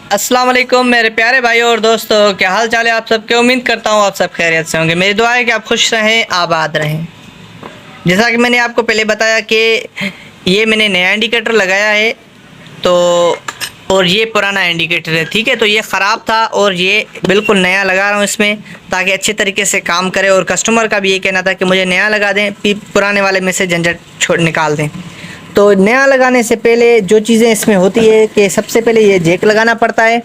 अस्सलाम वालेकुम मेरे प्यारे भाइयों और दोस्तों, क्या हाल चाल है आप सबके। उम्मीद करता हूँ आप सब खैरियत से होंगे। मेरी दुआ है कि आप खुश रहें, आबाद रहें। जैसा कि मैंने आपको पहले बताया कि ये मैंने नया इंडिकेटर लगाया है, तो और ये पुराना इंडिकेटर है, ठीक है। तो ये ख़राब था और ये बिल्कुल नया लगा रहा हूँ इसमें, ताकि अच्छे तरीके से काम करे। और कस्टमर का भी ये कहना था कि मुझे नया लगा दें, पुराने वाले में से झंझट छोड़ निकाल दें। तो नया लगाने से पहले जो चीज़ें इसमें होती है कि सबसे पहले ये जैक लगाना पड़ता है,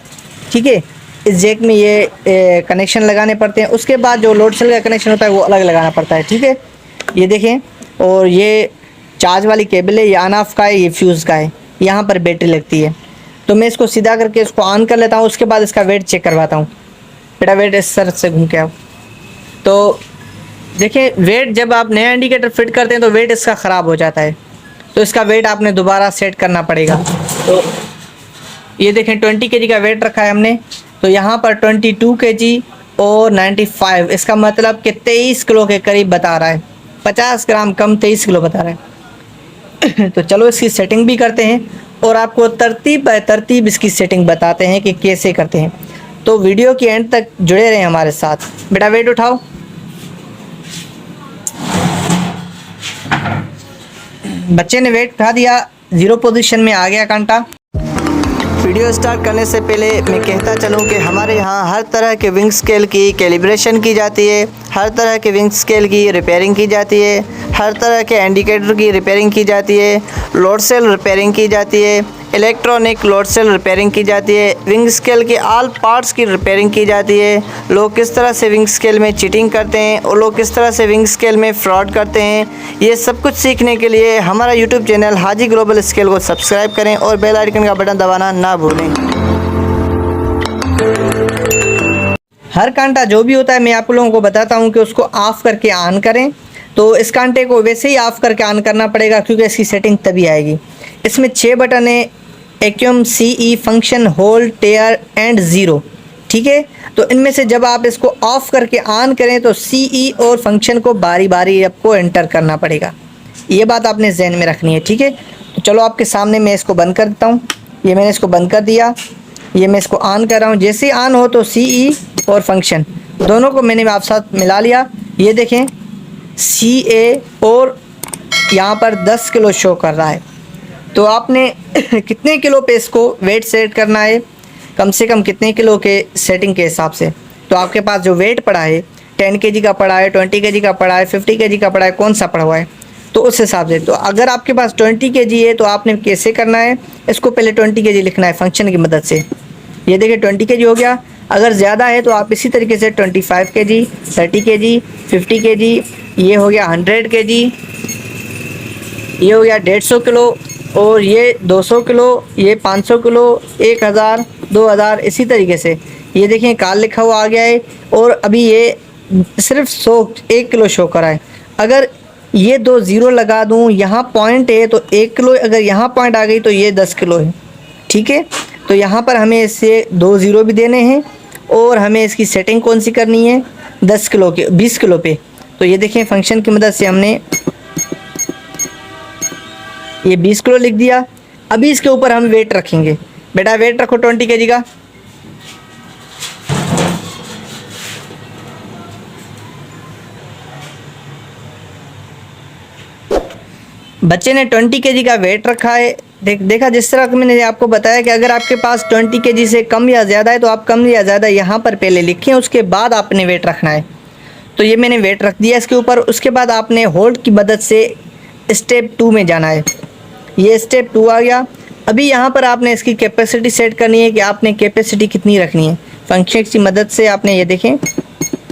ठीक है। इस जैक में ये कनेक्शन लगाने पड़ते हैं। उसके बाद जो लोड सेल का कनेक्शन होता है वो अलग लगाना पड़ता है, ठीक है। ये देखें, और ये चार्ज वाली केबल है, ये ऑन ऑफ का है, ये फ्यूज़ का है, यहाँ पर बैटरी लगती है। तो मैं इसको सीधा करके इसको ऑन कर लेता हूँ। उसके बाद इसका वेट चेक करवाता हूँ। बेटा वेट इस सर से घूम के आओ। तो देखें, वेट जब आप नया इंडिकेटर फिट करते हैं तो वेट इसका ख़राब हो जाता है, तो इसका वेट आपने दोबारा सेट करना पड़ेगा। तो ये देखें 20 केजी का वेट रखा है हमने, तो यहाँ पर 22 केजी और 95, इसका मतलब कि 23 किलो के करीब बता रहा है। 50 ग्राम कम 23 किलो बता रहा है। तो चलो इसकी सेटिंग भी करते हैं और आपको तरतीब बाय तरतीब इसकी सेटिंग बताते हैं कि कैसे करते हैं। तो वीडियो के एंड तक जुड़े रहें हमारे साथ। बेटा वेट उठाओ। बच्चे ने वेट उठा दिया, 0 पोजीशन में आ गया कांटा। वीडियो स्टार्ट करने से पहले मैं कहता चलूं कि हमारे यहाँ हर तरह के विंग स्केल की कैलिब्रेशन की जाती है, हर तरह के विंग स्केल की रिपेयरिंग की जाती है, हर तरह के इंडिकेटर की रिपेयरिंग की जाती है, लोड सेल रिपेयरिंग की जाती है, इलेक्ट्रॉनिक लोड सेल रिपेयरिंग की जाती है, विंग स्केल के ऑल पार्ट्स की रिपेयरिंग की जाती है। लोग किस तरह से विंग स्केल में चीटिंग करते हैं और लोग किस तरह से विंग स्केल में फ्रॉड करते हैं, ये सब कुछ सीखने के लिए हमारा यूट्यूब चैनल हाजी ग्लोबल स्केल को सब्सक्राइब करें और बेल आइकन का बटन दबाना ना भूलें। हर कांटा जो भी होता है मैं आप लोगों को बताता हूँ कि उसको ऑफ़ करके ऑन करें। तो इस कांटे को वैसे ही ऑफ़ करके ऑन करना पड़ेगा, क्योंकि इसकी सेटिंग तभी आएगी। इसमें 6 बटन है, accum, CE, function, hold, tare and zero, ठीक है। तो इनमें से जब आप इसको ऑफ़ करके ऑन करें तो CE और फंक्शन को बारी बारी आपको एंटर करना पड़ेगा। ये बात आपने जहन में रखनी है, ठीक है। तो चलो आपके सामने मैं इसको बंद कर देता हूँ। ये मैंने इसको बंद कर दिया, ये मैं इसको ऑन कर रहा हूँ। जैसे ही ऑन हो तो CE और फंक्शन दोनों को मैंने आप साथ मिला लिया। ये देखें CA और यहाँ पर 10 किलो शो कर रहा है। तो आपने कितने किलो पे इसको वेट सेट करना है, कम से कम कितने किलो के सेटिंग के हिसाब से। तो आपके पास जो वेट पड़ा है 10 केजी का पड़ा है, 20 केजी का पड़ा है, 50 केजी का पड़ा है, कौन सा पड़ा हुआ है, तो उस हिसाब से। तो अगर आपके पास 20 केजी है तो आपने कैसे करना है, इसको पहले 20 केजी लिखना है फंक्शन की मदद से। ये देखिए 20 केजी हो गया। अगर ज़्यादा है तो आप इसी तरीके से 25 केजी, 30 केजी, 50 केजी, ये हो गया 100 केजी, ये हो गया 150 किलो, और ये 200 किलो, ये 500 किलो, 1000, 2000, इसी तरीके से। ये देखें काल लिखा हुआ आ गया है, और अभी ये सिर्फ 1 किलो शो करा है। अगर ये 2 ज़ीरो लगा दूँ, यहाँ पॉइंट है तो 1 किलो, अगर यहाँ पॉइंट आ गई तो ये 10 किलो है, ठीक है। तो यहाँ पर हमें इससे 2 ज़ीरो भी देने हैं, और हमें इसकी सेटिंग कौन सी करनी है, 10 किलो के 20 किलो पे। तो ये देखें फंक्शन की मदद से हमने ये 20 किलो लिख दिया। अभी इसके ऊपर हम वेट रखेंगे। बेटा वेट रखो 20 केजी का। बच्चे ने 20 केजी का वेट रखा है। देखा, जिस तरह कि मैंने आपको बताया कि अगर आपके पास 20 केजी से कम या ज़्यादा है तो आप कम या ज़्यादा यहाँ पर पहले लिखें, उसके बाद आपने वेट रखना है। तो ये मैंने वेट रख दिया इसके ऊपर। उसके बाद आपने होल्ड की मदद से स्टेप 2 में जाना है। ये स्टेप 2 आ गया। अभी यहाँ पर आपने इसकी कैपेसिटी सेट करनी है कि आपने कैपेसिटी कितनी रखनी है। फंक्शन की मदद से आपने ये देखें,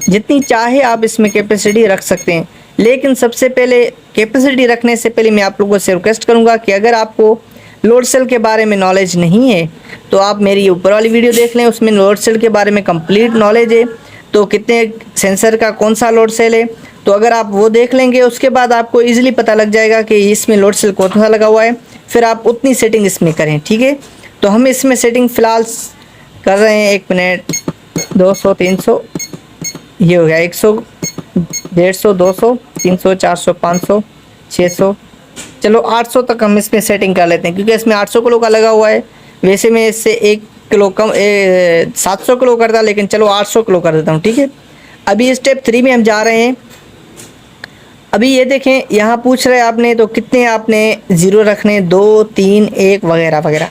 जितनी चाहे आप इसमें कैपेसिटी रख सकते हैं। लेकिन सबसे पहले कैपेसिटी रखने से पहले मैं आप लोगों से रिक्वेस्ट करूँगा कि अगर आपको लोड सेल के बारे में नॉलेज नहीं है तो आप मेरी ऊपर वाली वीडियो देख लें, उसमें लोड सेल के बारे में कंप्लीट नॉलेज है। तो कितने सेंसर का कौन सा लोड सेल है, तो अगर आप वो देख लेंगे उसके बाद आपको इजीली पता लग जाएगा कि इसमें लोड सेल कौन सा लगा हुआ है, फिर आप उतनी सेटिंग इसमें करें, ठीक है। तो हम इसमें सेटिंग फ़िलहाल कर रहे हैं। 1 मिनट, 200, 300, ये हो गया 100, 150, 200, 300, 400, 500, 600, चलो 800 तक हम इसमें सेटिंग कर लेते हैं, क्योंकि इसमें 800 किलो का लगा हुआ है। वैसे मैं इससे एक किलो कम 700 किलो करता, लेकिन चलो 800 किलो कर देता हूँ, ठीक है। अभी स्टेप 3 में हम जा रहे हैं। अभी ये देखें, यहाँ पूछ रहे हैं आपने तो कितने आपने ज़ीरो रखने, 2 3 1 वगैरह वगैरह।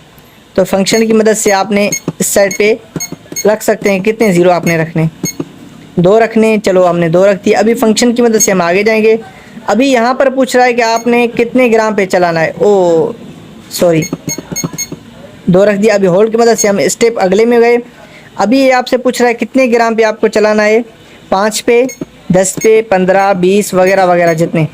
तो फंक्शन की मदद से आपने इस साइड पे रख सकते हैं कितने ज़ीरो आपने रखने, 2 रखने। चलो हमने 2 रख दिए। अभी फंक्शन की मदद से हम आगे जाएंगे। अभी यहाँ पर पूछ रहा है कि आपने कितने ग्राम पे चलाना है, ओ सॉरी 2 रख दिया। अभी होल्ड की मदद से हम स्टेप अगले में गए। अभी ये आपसे पूछ रहा है कितने ग्राम पे आपको चलाना है, 5 पे, 10 पे, 15, 20 वगैरह वगैरह। जितने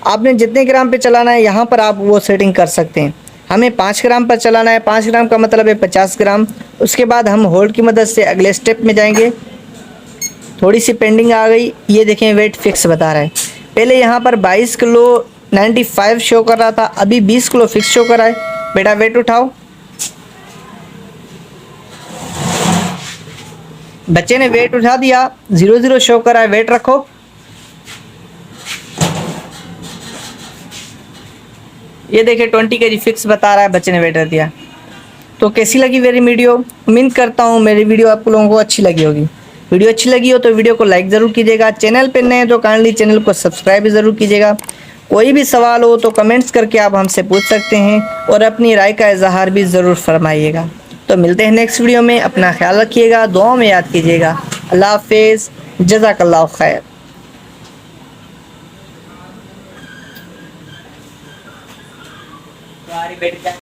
आपने जितने ग्राम पे चलाना है यहाँ पर आप वो सेटिंग कर सकते हैं। हमें 5 ग्राम पर चलाना है, 5 ग्राम का मतलब है 50 ग्राम। उसके बाद हम होल्ड की मदद से अगले स्टेप में जाएंगे। थोड़ी सी पेंडिंग आ गई, ये देखें वेट फिक्स बता रहा है। पहले यहाँ पर 22 किलो 95 शो कर रहा था, अभी 20 किलो फिक्स शो कर रहा है। बेटा वेट उठाओ। बच्चे ने वेट उठा दिया, 00 शो कर रहा है, वेट रखो। ये देखिए 20 kg फिक्स बता रहा है, बच्चे ने वेट रख दिया। तो कैसी लगी मेरी वीडियो? उम्मीद करता हूँ मेरी वीडियो आप लोगों को अच्छी लगी होगी। वीडियो अच्छी लगी हो तो वीडियो को लाइक ज़रूर कीजिएगा। चैनल पर नए हैं तो काइंडली चैनल को सब्सक्राइब भी ज़रूर कीजिएगा। कोई भी सवाल हो तो कमेंट्स करके आप हमसे पूछ सकते हैं और अपनी राय का इजहार भी ज़रूर फरमाइएगा। तो मिलते हैं नेक्स्ट वीडियो में। अपना ख्याल रखिएगा, दुआ में याद कीजिएगा। अल्लाह हाफिज़, जज़ाकल्लाहु खैर।